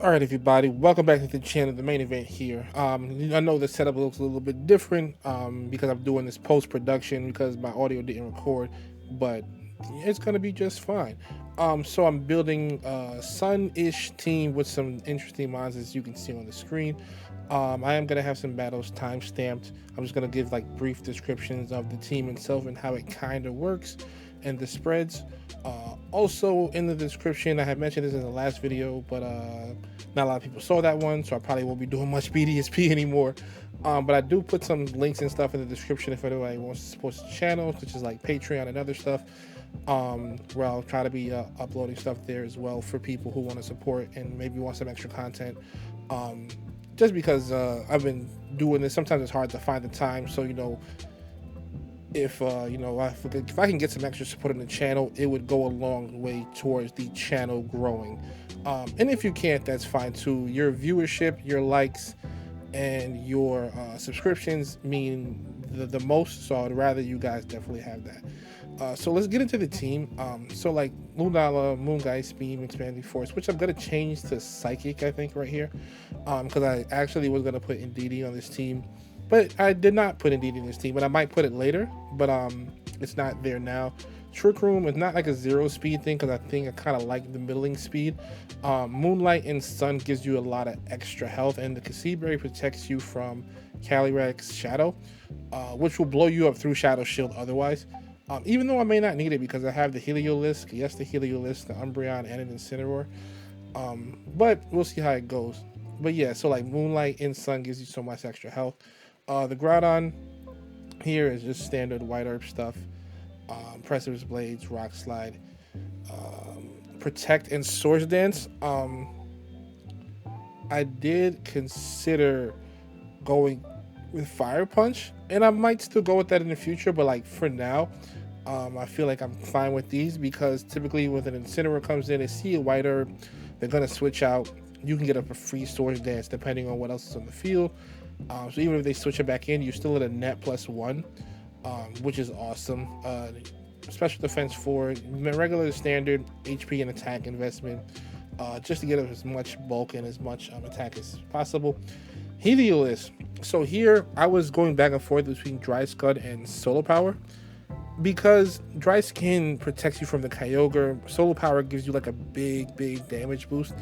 All right, everybody, welcome back to the channel. The main event here. I know the setup looks a little bit different because I'm doing this post production because my audio didn't record, but it's gonna be just fine. So I'm building a sun-ish team with some interesting mods as you can see on the screen. I am gonna have some battles time stamped. I'm just gonna give like brief descriptions of the team itself and how it kind of works and the spreads. Also in the description, I had mentioned this in the last video, but not a lot of people saw that one, so I probably won't be doing much BDSP anymore. But I do put some links and stuff in the description if anybody wants to support the channel, such as like Patreon and other stuff. Where I'll try to be uploading stuff there as well for people who want to support and maybe want some extra content. Um, just because I've been doing this, sometimes it's hard to find the time. So if if I can get some extra support on the channel, it would go a long way towards the channel growing. And if you can't, that's fine too. Your viewership, your likes, and your subscriptions mean the most. So I'd rather you guys definitely have that. So let's get into the team. So like Lunala, Moongeist, Beam, Expanding Force, which I'm gonna change to Psychic, I think, right here, because I actually was gonna put Indeedee on this team, but I did not put Indeedee in this team. But I might put it later, but it's not there now. Trick Room is not like a zero speed thing because I think I kind of like the middling speed. Moonlight and Sun gives you a lot of extra health, and the Cassiberry protects you from Calyrex Shadow, which will blow you up through Shadow Shield otherwise. Even though I may not need it because I have the Heliolisk, yes, the Heliolisk, the Umbreon, and an Incineroar. But we'll see how it goes. But yeah, so like Moonlight and Sun gives you so much extra health. The Groudon here is just standard White Herb stuff. Precipice Blades, Rock Slide, Protect, and Swords Dance. I did consider going with Fire Punch, and I might still go with that in the future, but like for now, I feel like I'm fine with these because typically when an Incineroar comes in, they see a White Herb, they're gonna switch out. You can get up a free Swords Dance depending on what else is on the field. So even if they switch it back in, you're still at a net +1, which is awesome. Special defense 4, regular standard HP and attack investment, just to get up as much bulk and as much attack as possible. Heliolisk. So here I was going back and forth between Dry Scud and Solar Power because Dry Skin protects you from the Kyogre. Solar Power gives you like a big damage boost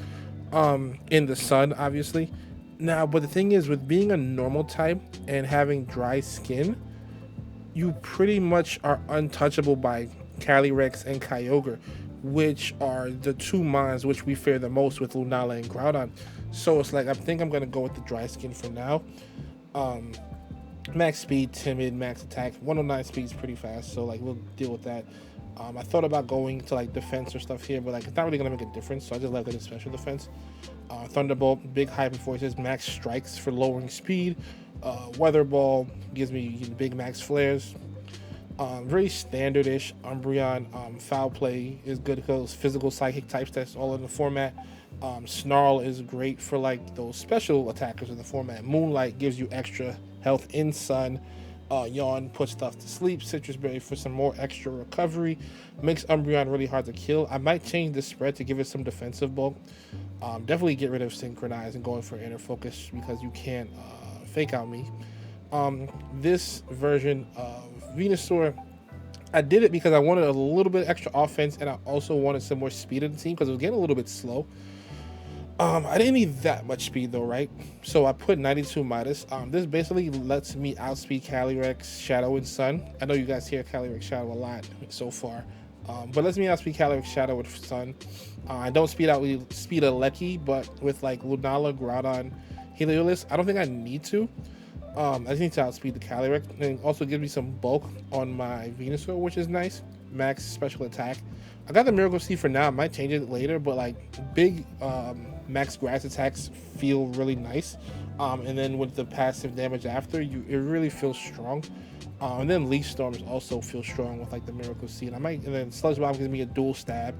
in the sun, obviously. Now, but the thing is, with being a normal type and having dry skin, you pretty much are untouchable by Calyrex and Kyogre, which are the two mons which we fear the most with Lunala and Groudon. So it's like I think I'm gonna go with the dry skin for now. Max speed, timid, max attack, 109 speed is pretty fast, so like we'll deal with that. I thought about going to like defense or stuff here, but like it's not really gonna make a difference, so I just left it in special defense. Thunderbolt, big hyper forces, max strikes for lowering speed. Weather Ball gives me big max flares. Very standard-ish. Umbreon, Foul Play is good because physical psychic types, that's all in the format. Snarl is great for like those special attackers in the format. Moonlight gives you extra health in Sun. Yawn puts stuff to sleep. Citrus Berry for some more extra recovery. Makes Umbreon really hard to kill. I might change the spread to give it some defensive bulk. Definitely get rid of Synchronize and going for Inner Focus because you can't fake out me. This version of Venusaur, I did it because I wanted a little bit extra offense and I also wanted some more speed in the team because it was getting a little bit slow. I didn't need that much speed though, right? So I put 92 Midas. This basically lets me outspeed Calyrex, Shadow, and Sun. I know you guys hear Calyrex Shadow a lot so far, but lets me outspeed Calyrex Shadow with Sun. I don't speed a Lecky, but with like Lunala, Groudon, Heliolisk, I don't think I need to. I just need to outspeed the Calyrex, and it also gives me some bulk on my Venusaur, which is nice. Max special attack. I got the Miracle Seed for now. I might change it later, but like big max grass attacks feel really nice. And then with the passive damage after, it really feels strong. And then Leaf Storms also feel strong with like the Miracle Seed. And then Sludge Bomb gives me a dual stab.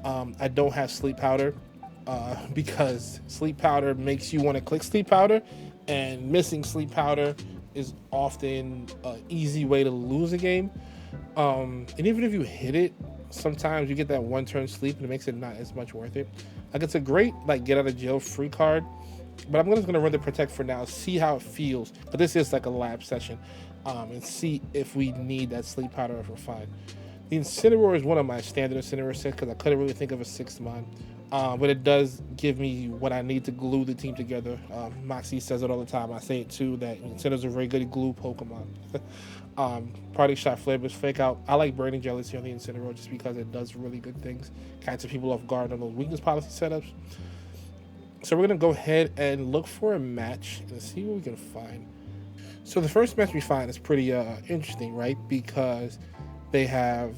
I don't have Sleep Powder because Sleep Powder makes you want to click Sleep Powder, and missing Sleep Powder is often an easy way to lose a game. And even if you hit it, sometimes you get that one turn sleep and it makes it not as much worth it. Like it's a great like get out of jail free card, but I'm just gonna run the protect for now, see how it feels. But this is like a lab session, and see if we need that sleep powder if we're fine. The Incineroar is one of my standard Incineroar sets because I couldn't really think of a sixth mon. But it does give me what I need to glue the team together. Moxie says it all the time. I say it too, that Incineroar's a very good glue Pokemon. Party Shot, Flareburst, Fake Out. I like Burning Jealousy on the Incineroar just because it does really good things. Catches people off guard on those weakness policy setups. So we're going to go ahead and look for a match and see what we can find. So the first match we find is pretty interesting, right? Because they have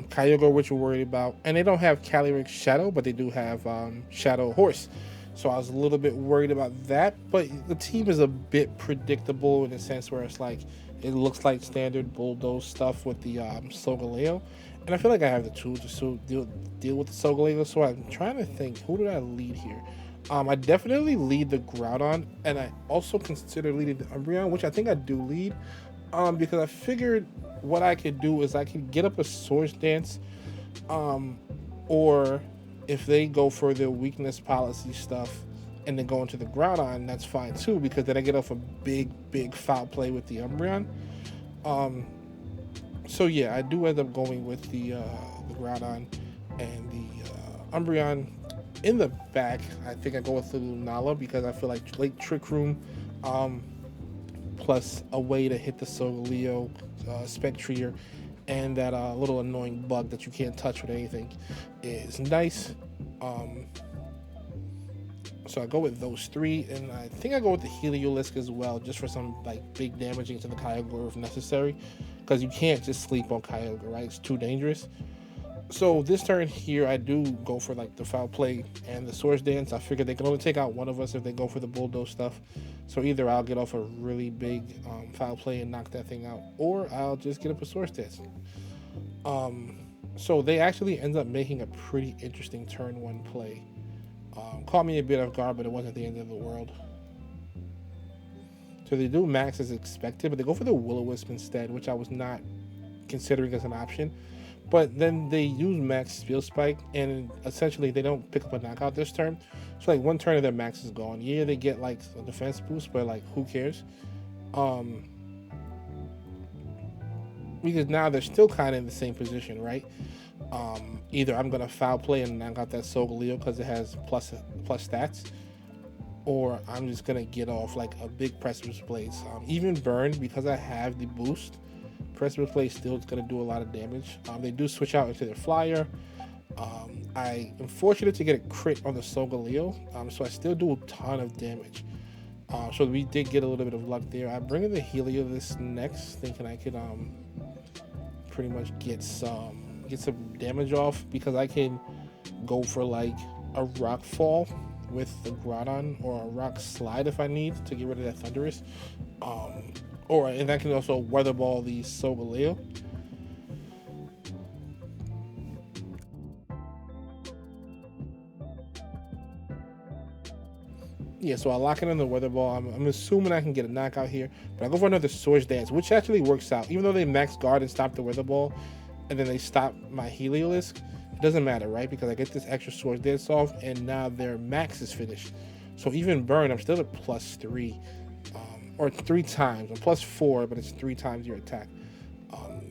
Kyogre, which we're worried about, and they don't have Calyrex Shadow, but they do have Shadow Horse. So I was a little bit worried about that, but the team is a bit predictable in the sense where it's like it looks like standard Bulldoze stuff with the Solgaleo, and I feel like I have the tools to deal with the Solgaleo. So I'm trying to think, who did I lead here? I definitely lead the Groudon, and I also consider leading the Umbreon, which I think I do lead, because I figured what I could do is I could get up a Swords Dance, or if they go for their weakness policy stuff and then go into the Groudon, that's fine too, because then I get off a big foul play with the Umbreon. So yeah, I do end up going with the Groudon and the Umbreon. In the back, I think I go with the Lunala because I feel like late Trick Room, plus a way to hit the Solgaleo, Spectrier, and that little annoying bug that you can't touch with anything is nice. So I go with those three, and I think I go with the Heliolisk as well, just for some like big damaging to the Kyogre if necessary, because you can't just sleep on Kyogre, right? It's too dangerous. So this turn here, I do go for like the foul play and the Swords Dance. I figure they can only take out one of us if they go for the Bulldoze stuff. So either I'll get off a really big foul play and knock that thing out, or I'll just get up a Swords Dance. So they actually end up making a pretty interesting turn one play. Caught me a bit off guard, but it wasn't the end of the world. So they do max as expected, but they go for the Will-O-Wisp instead, which I was not considering as an option. But then they use max Steel Spike, and essentially they don't pick up a knockout this turn. So like one turn of their max is gone. Yeah, they get like a defense boost, but like who cares? Because now they're still kind of in the same position, right? Either I'm gonna foul play and knock out that Solgaleo because it has plus stats, or I'm just gonna get off like a big Precipice Blaze. Even Burn, because I have the boost, Precipice Blade still is going to do a lot of damage. They do switch out into their Flyer. I am fortunate to get a crit on the Solgaleo, so I still do a ton of damage. So we did get a little bit of luck there. I bring in the Heliolisk next, thinking I could pretty much get some damage off, because I can go for like a Rock Fall with the Groudon, or a Rock Slide if I need to get rid of that Thunderous. And I can also Weather Ball the Solgaleo. Yeah, so I lock it in the Weather Ball. I'm assuming I can get a knockout here, but I go for another Swords Dance, which actually works out. Even though they max guard and stop the Weather Ball, and then they stop my Heliolisk, it doesn't matter, right? Because I get this extra Swords Dance off, and now their max is finished. So even Burn, I'm still at +3. Or 3 times. I'm +4, but it's 3 times your attack.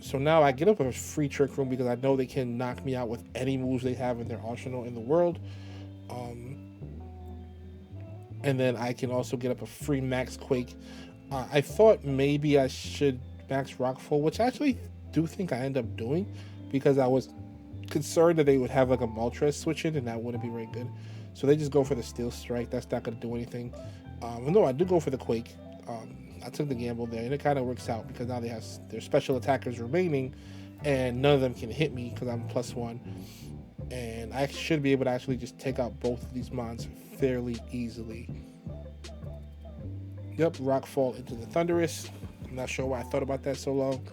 So now I get up a free Trick Room because I know they can knock me out with any moves they have in their arsenal in the world. And then I can also get up a free Max Quake. I thought maybe I should Max Rockfall, which I actually do think I end up doing, because I was concerned that they would have like a Moltres switch in, and that wouldn't be very good. So they just go for the Steel Strike. That's not going to do anything. No, I do go for the Quake. I took the gamble there, and it kind of works out because now they have their special attackers remaining, and none of them can hit me because I'm +1. And I should be able to actually just take out both of these mons fairly easily. Yep, Rockfall into the Thunderous. I'm not sure why I thought about that so long.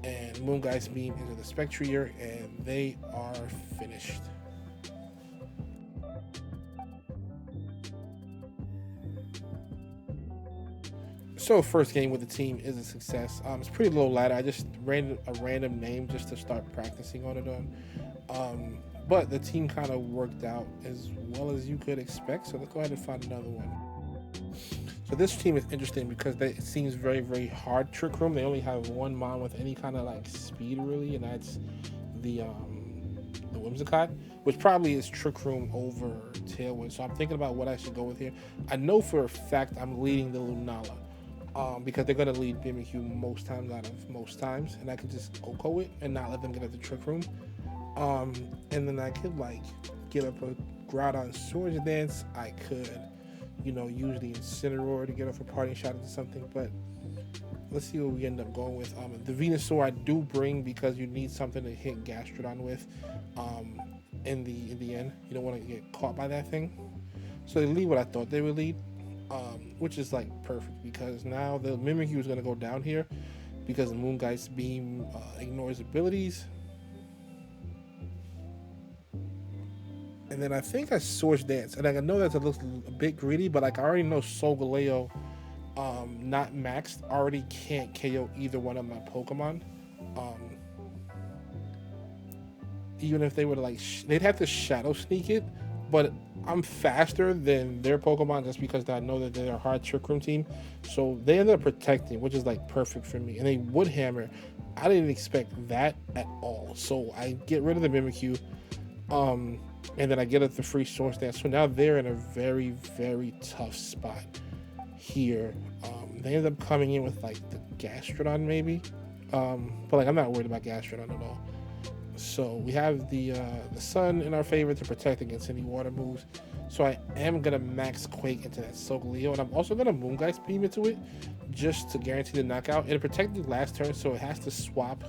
And Moongeist Beam into the Spectrier, and they are finished. So first game with the team is a success. It's pretty low ladder. I just ran a random name just to start practicing on it on. but the team kind of worked out as well as you could expect. So let's go ahead and find another one. So this team is interesting because it seems very, very hard trick room. They only have one mon with any kind of like speed really, and that's the Whimsicott, which probably is trick room over Tailwind. So I'm thinking about what I should go with here. I know for a fact I'm leading the Lunala. Because they're gonna lead Mimikyu most times out of most times, and I could just OHKO it and not let them get up the trick room. And then I could like get up a Groudon Swords Dance. I could, use the Incineroar to get off a parting shot into something. But let's see what we end up going with. The Venusaur I do bring because you need something to hit Gastrodon with. In the end, you don't want to get caught by that thing. So they lead what I thought they would lead. Which is like perfect because now the Mimikyu is going to go down here because the Moongeist Beam ignores abilities. And then I think I Swords Dance, and I know that looks a bit greedy, but like I already know Solgaleo, not maxed, already can't KO either one of my Pokemon. Even if they were like, they'd have to Shadow Sneak it, but I'm faster than their Pokemon just because I know that they're a hard Trick Room team. So they ended up protecting, which is like perfect for me. And they Wood Hammer. I didn't expect that at all. So I get rid of the Mimikyu. And then I get at the free Swords Dance. So now they're in a very, very tough spot here. They end up coming in with like the Gastrodon maybe. But like I'm not worried about Gastrodon at all. So we have the sun in our favor to protect against any water moves. So I am gonna max Quake into that Solgaleo, and I'm also gonna Moongeist Beam into it just to guarantee the knockout. It'll protect the last turn, so it has to swap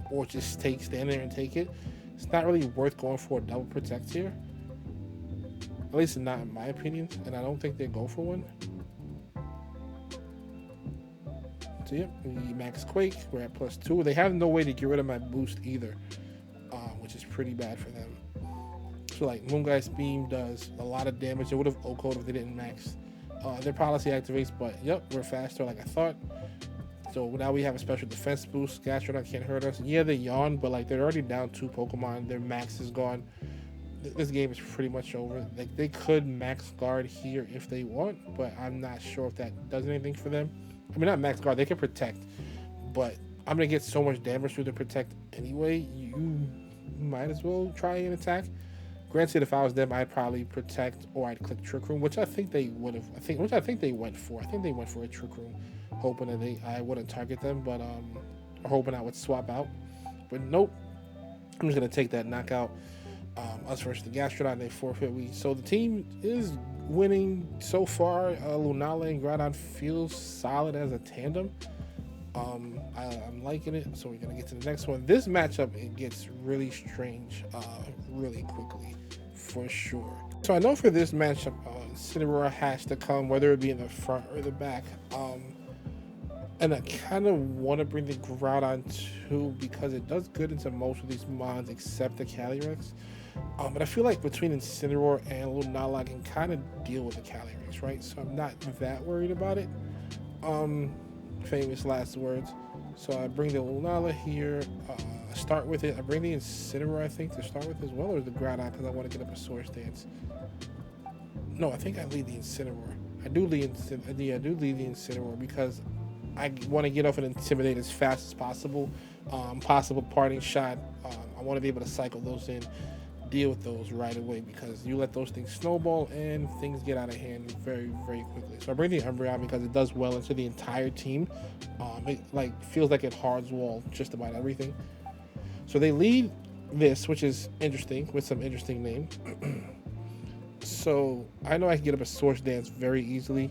or just stand there and take it. It's not really worth going for a double protect here, at least not in my opinion, and I don't think they go for one. So yep, we max Quake. We're at +2. They have no way to get rid of my boost either. Which is pretty bad for them. So like Moongeist Beam does a lot of damage. It would have OHKO'd if they didn't max their policy activates, but yep, we're faster like I thought. So now we have a special defense boost. Gastrodon can't hurt us. Yeah, they yawn, but like they're already down 2 Pokemon. Their max is gone. This game is pretty much over. Like they could max guard here if they want, but I'm not sure if that does anything for them. I mean, not max guard, they can protect, but I'm gonna get so much damage through the protect anyway. You might as well try and attack. Granted, if I was them, I'd probably protect or I'd click Trick Room, which I think they would have. Which I think they went for. I think they went for a Trick Room, hoping that I wouldn't target them, but hoping I would swap out. But nope, I'm just gonna take that knockout. Us versus the Gastrodon, they forfeit. So the team is winning so far. Lunala and Groudon feels solid as a tandem. I'm liking it, so we're gonna get to the next one. This matchup, it gets really strange really quickly for sure. So I know for this matchup, Cinderella has to come, whether it be in the front or the back. And I kind of want to bring the Groudon too because it does good into most of these mons except the Calyrex. But I feel like between Incineroar and Lunala, I can kind of deal with the Calyrex, right? So I'm not that worried about it. Famous last words. So I bring the Lunala here, start with it. I bring the Incineroar, I think, to start with as well, or the Groudon because I want to get up a Swords Dance. No, I think I lead the Incineroar. I do lead the Incineroar because I want to get off and Intimidate as fast as possible. Possible parting shot. I want to be able to cycle those in, deal with those right away because you let those things snowball and things get out of hand very, very quickly. So I bring the Umbreon because it does well into the entire team. It like feels like it hards wall just about everything. So they lead this, which is interesting with some interesting name. So I know I can get up a Swords Dance very easily.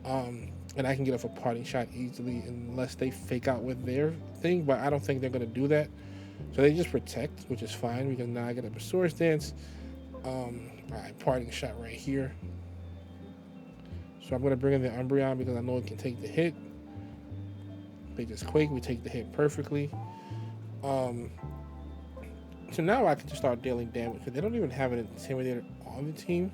And I can get off a parting shot easily unless they fake out with their thing, but I don't think they're going to do that. So they just protect, which is fine because now I get up a Swords Dance. Alright, parting shot right here. So I'm going to bring in the Umbreon because I know it can take the hit. They just Quake, we take the hit perfectly. So now I can just start dealing damage because they don't even have an Intimidator on the team.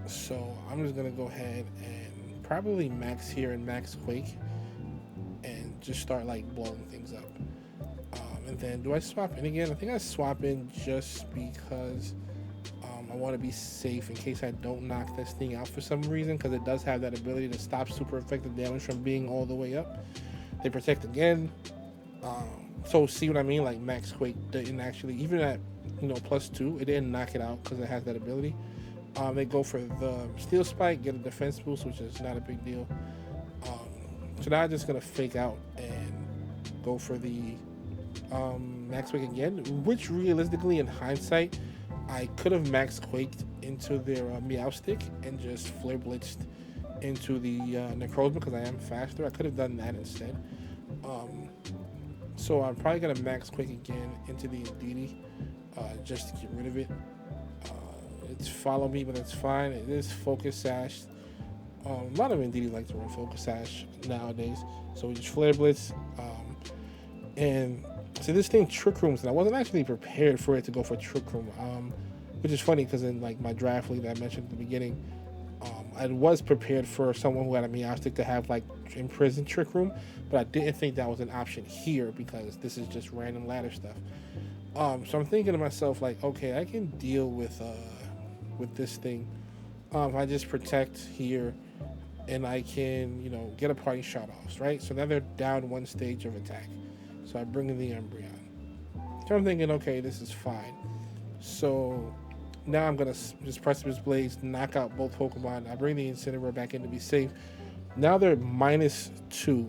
So I'm just going to go ahead and probably max here and max Quake and just start like blowing things up. And then do I swap in again? I think I swap in just because I want to be safe in case I don't knock this thing out for some reason, because it does have that ability to stop super effective damage from being all the way up. They protect again. So see what I mean? Like Max Quake didn't actually, even at +2, it didn't knock it out because it has that ability. They go for the Steel Spike, get a defense boost, which is not a big deal. So now I'm just gonna fake out and go for the Max Quake again, which realistically, in hindsight, I could have Max Quaked into their Meow Stick and just Flare Blitzed into the Necrozma because I am faster. I could have done that instead. So I'm probably gonna Max Quake again into the Indeedee just to get rid of it. It's Follow Me, but it's fine. It is Focus Sash. A lot of Indeedee like to run Focus Sash nowadays. So we just Flare Blitz. And so this thing Trick Rooms, and I wasn't actually prepared for it to go for Trick Room, which is funny because in like my draft league that I mentioned at the beginning, I was prepared for someone who had a Meowstic to have like Imprison Trick Room, but I didn't think that was an option here because this is just random ladder stuff. So I'm thinking to myself like, okay, I can deal with this thing. I just protect here, and I can get a party shot offs, right? So now they're down one stage of attack. So I bring in the Umbreon. So I'm thinking, okay, this is fine. So now I'm going to just Precipice Blaze, knock out both Pokemon. I bring the Incineroar back in to be safe. Now they're -2.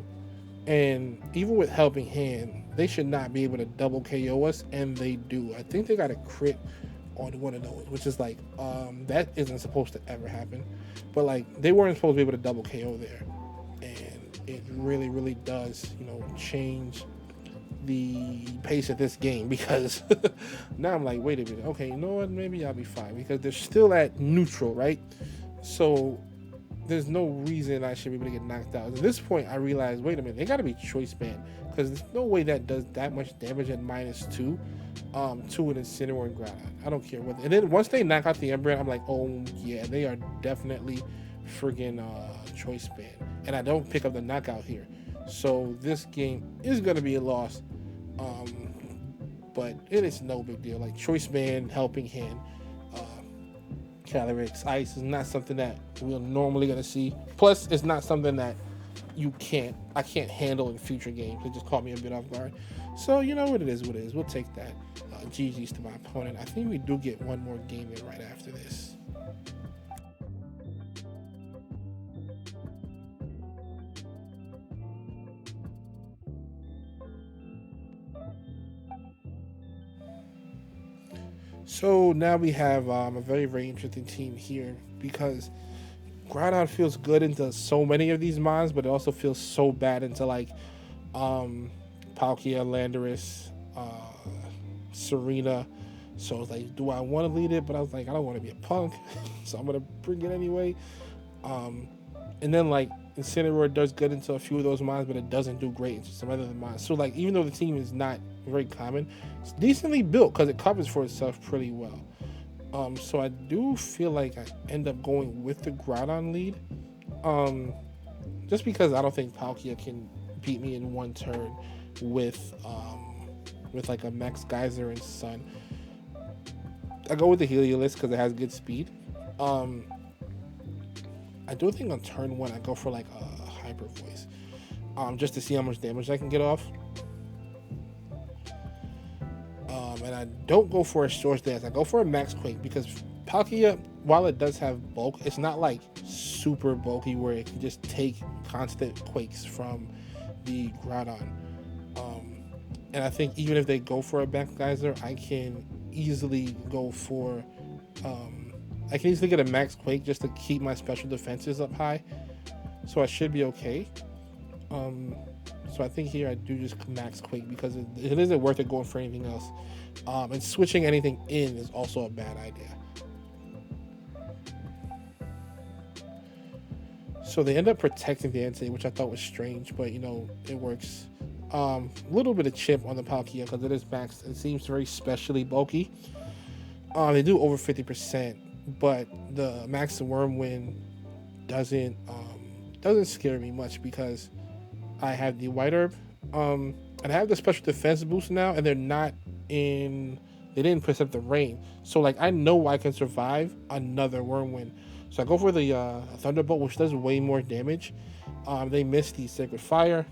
And even with Helping Hand, they should not be able to double KO us, and they do. I think they got a crit on one of those, which is like, that isn't supposed to ever happen. But like, they weren't supposed to be able to double KO there. And it really, really does, change the pace of this game, because now I'm like, wait a minute, okay, you know what, maybe I'll be fine, because they're still at neutral, right? So there's no reason I should be able to get knocked out. At this point, I realized, wait a minute, they got to be Choice Band, because there's no way that does that much damage at -2 to an Incineroar and Groudon. I don't care what. And then once they knock out the Umbreon, I'm like, oh yeah, they are definitely friggin' Choice Band, and I don't pick up the knockout here. So this game is going to be a loss, but it is no big deal. Like Choice Band, Helping Hand, Calyrex, Ice is not something that we're normally going to see. Plus, it's not something that I can't handle in future games. It just caught me a bit off guard. So you know what it is, what it is. We'll take that. GG's to my opponent. I think we do get one more game in right after this. So now we have a very, very interesting team here, because Groudon feels good into so many of these mons, but it also feels so bad into like Palkia, Landorus, Serena. So it's like, do I want to lead it? But I was like, I don't want to be a punk, so I'm gonna bring it anyway. And then like Incineroar does good into a few of those mons, but it doesn't do great into some other mons. So like, even though the team is not very common, it's decently built because it covers for itself pretty well. So I do feel like I end up going with the Groudon lead, just because I don't think Palkia can beat me in one turn with like a Max Geyser and Sun. I go with the Heliolisk because it has good speed. I do think on turn 1 I go for like a Hyper Voice, just to see how much damage I can get off. And I don't go for a Swords Dance. I go for a Max Quake because Palkia, while it does have bulk, it's not like super bulky where it can just take constant quakes from the Groudon. And I think even if they go for a Max Geyser, I can easily go for I can easily get a Max Quake just to keep my special defenses up high, so I should be okay. So I think here I do just Max Quake because it isn't worth it going for anything else. And switching anything in is also a bad idea. So they end up protecting the Entei, which I thought was strange, but it works. A little bit of chip on the Palkia because it is maxed. It seems very specially bulky. They do over 50%, but the Max Wormwind doesn't scare me much because I have the White Herb. I and I have the special defense boost now, and they didn't precept the rain. So like I know I can survive another whirlwind. So I go for the thunderbolt, which does way more damage. They missed the sacred fire,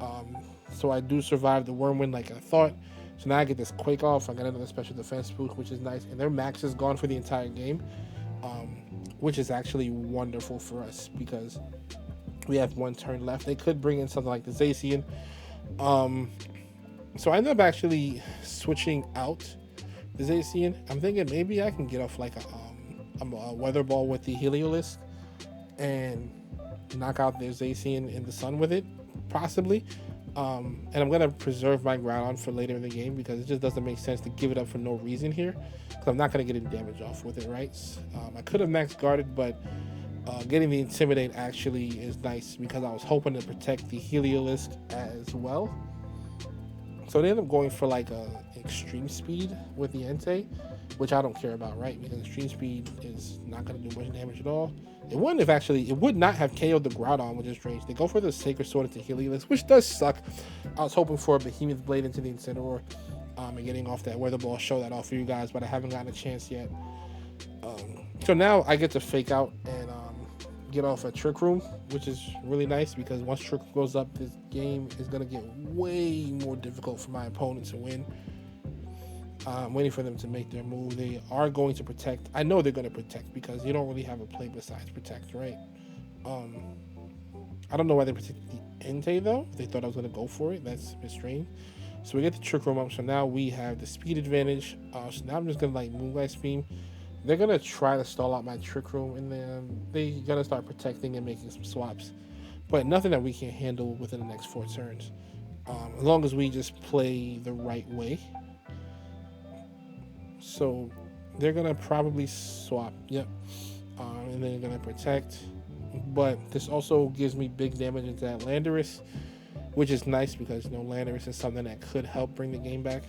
um, so I do survive the whirlwind like I thought. So now I get this quake off. I got another special defense boost, which is nice, and their max is gone for the entire game, um, which is actually wonderful for us because we have one turn left. They could bring in something like the Zacian. Um, so I ended up actually switching out the Zacian. I'm thinking maybe I can get off like a weather ball with the Heliolisk and knock out their Zacian in the sun with it, possibly. And I'm gonna preserve my Groudon for later in the game because it just doesn't make sense to give it up for no reason here. Because I'm not gonna get any damage off with it, right? I could have max guarded, but getting the Intimidate actually is nice because I was hoping to protect the Heliolisk as well. So they end up going for like a extreme speed with the Entei, which I don't care about, right? Because extreme speed is not going to do much damage at all. It would not have KO'd the Groudon with this range. They go for the Sacred Sword into Heliolisk, which does suck. I was hoping for a Behemoth Blade into the Incineroar, and getting off that Weather Ball, show that off for you guys, but I haven't gotten a chance yet. So now I get to fake out and get off a Trick Room, which is really nice because once Trick Room goes up, this game is going to get way more difficult for my opponent to win. I'm waiting for them to make their move. They are going to protect. I know they're going to protect because you don't really have a play besides protect, right? I don't know why they protected the Entei though. They thought I was going to go for it. That's a bit strange. So we get the Trick Room up. So now we have the speed advantage. So now I'm just going to like Moonlight Beam. They're going to try to stall out my Trick Room, and then they're going to start protecting and making some swaps. But nothing that we can't handle within the next 4 turns. As long as we just play the right way. So they're going to probably swap. Yep. And then they're going to protect. But this also gives me big damage into that Landorus, which is nice because, you know, Landorus is something that could help bring the game back.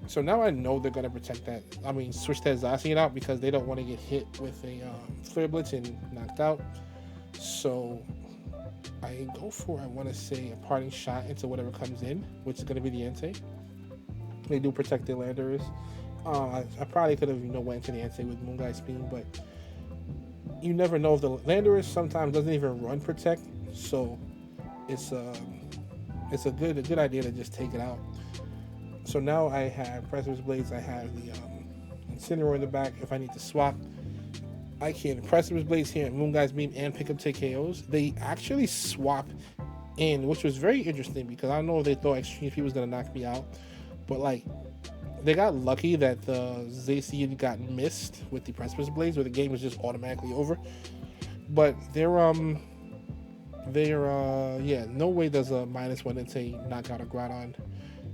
So now I know they're going to protect that. I mean, switch that Zacian out because they don't want to get hit with a Flare Blitz and knocked out. So I go for, I want to say, a parting shot into whatever comes in, which is going to be the Entei. They do protect the Landorus. I probably could have, you know, went to the Entei with Moonlight Beam, but you never know if the Landorus sometimes doesn't even run protect. So it's a good idea to just take it out. So now I have Precipice Blades, I have the Incineroar in the back. If I need to swap, I can Precipice Blades here and Moonlight Beam and pick up KOs. They actually swap in, which was very interesting because I don't know if they thought Extreme Speed was going to knock me out. But like, they got lucky that the Zacian got missed with the Precipice Blades, where the game was just automatically over. But they're no way does a -1 Entei knock out a Groudon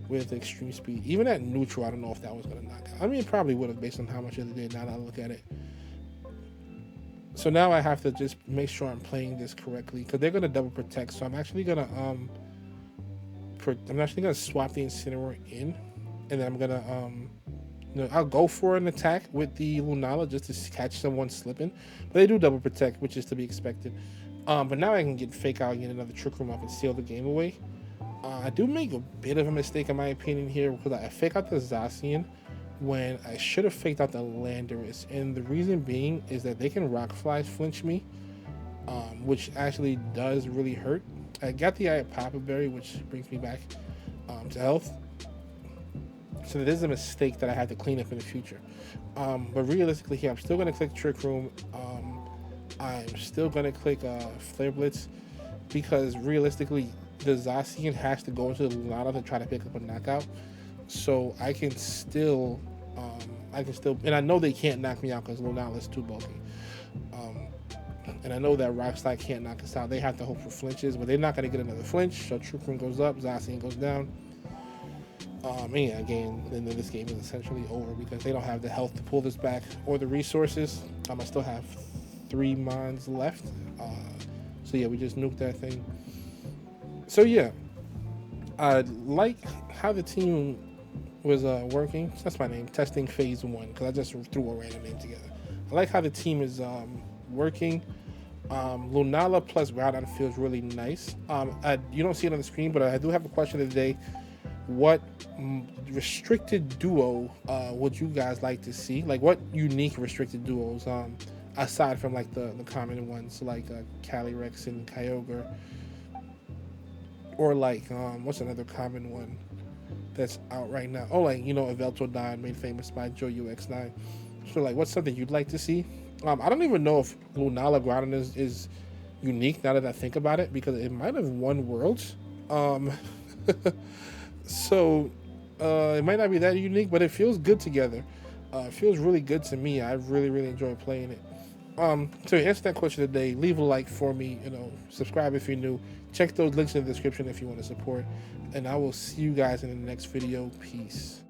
with extreme speed. Even at neutral, I don't know if that was going to knock out. I mean, it probably would have based on how much it did now that I look at it. So now I have to just make sure I'm playing this correctly because they're going to double protect. So I'm actually going to swap the Incineroar in, and then I'm going to I'll go for an attack with the Lunala just to catch someone slipping. But they do double protect, which is to be expected. But now I can get fake out and get another Trick Room up and seal the game away. I do make a bit of a mistake in my opinion here because I fake out the Zacian when I should have faked out the Landorus, and the reason being is that they can Rock Fly flinch me, which actually does really hurt. I got the Eye Papa Berry, which brings me back to health, so that is a mistake that I have to clean up in the future. But realistically here, I'm still going to click Trick Room. I'm still going to click Flare Blitz because realistically the Zacian has to go into the Lunala to try to pick up a knockout. So I can still, and I know they can't knock me out because Lunala is too bulky. And I know that Rock Slide can't knock us out. They have to hope for flinches, but they're not going to get another flinch. So Trick Room goes up, Zacian goes down. Again, then this game is essentially over because they don't have the health to pull this back or the resources. I still have 3 mons left. So yeah, we just nuked that thing. So yeah, I like how the team was working. That's my name, testing phase 1, because I just threw a random name together. I like how the team is working. Lunala plus Groudon feels really nice. You don't see it on the screen, but I do have a question of the day. What restricted duo would you guys like to see? Like, what unique restricted duos, aside from like the common ones like Calyrex and Kyogre, or like what's another common one that's out right now? Oh, like Aveltodon, made famous by Joe UX9. So like, what's something you'd like to see? I don't even know if Lunala Groudon is unique now that I think about it, because it might have won Worlds. Um, so it might not be that unique, but it feels good together. It feels really good to me. I really enjoy playing it. To answer that question today, leave a like for me. Subscribe if you're new. Check those links in the description if you want to support. And I will see you guys in the next video. Peace.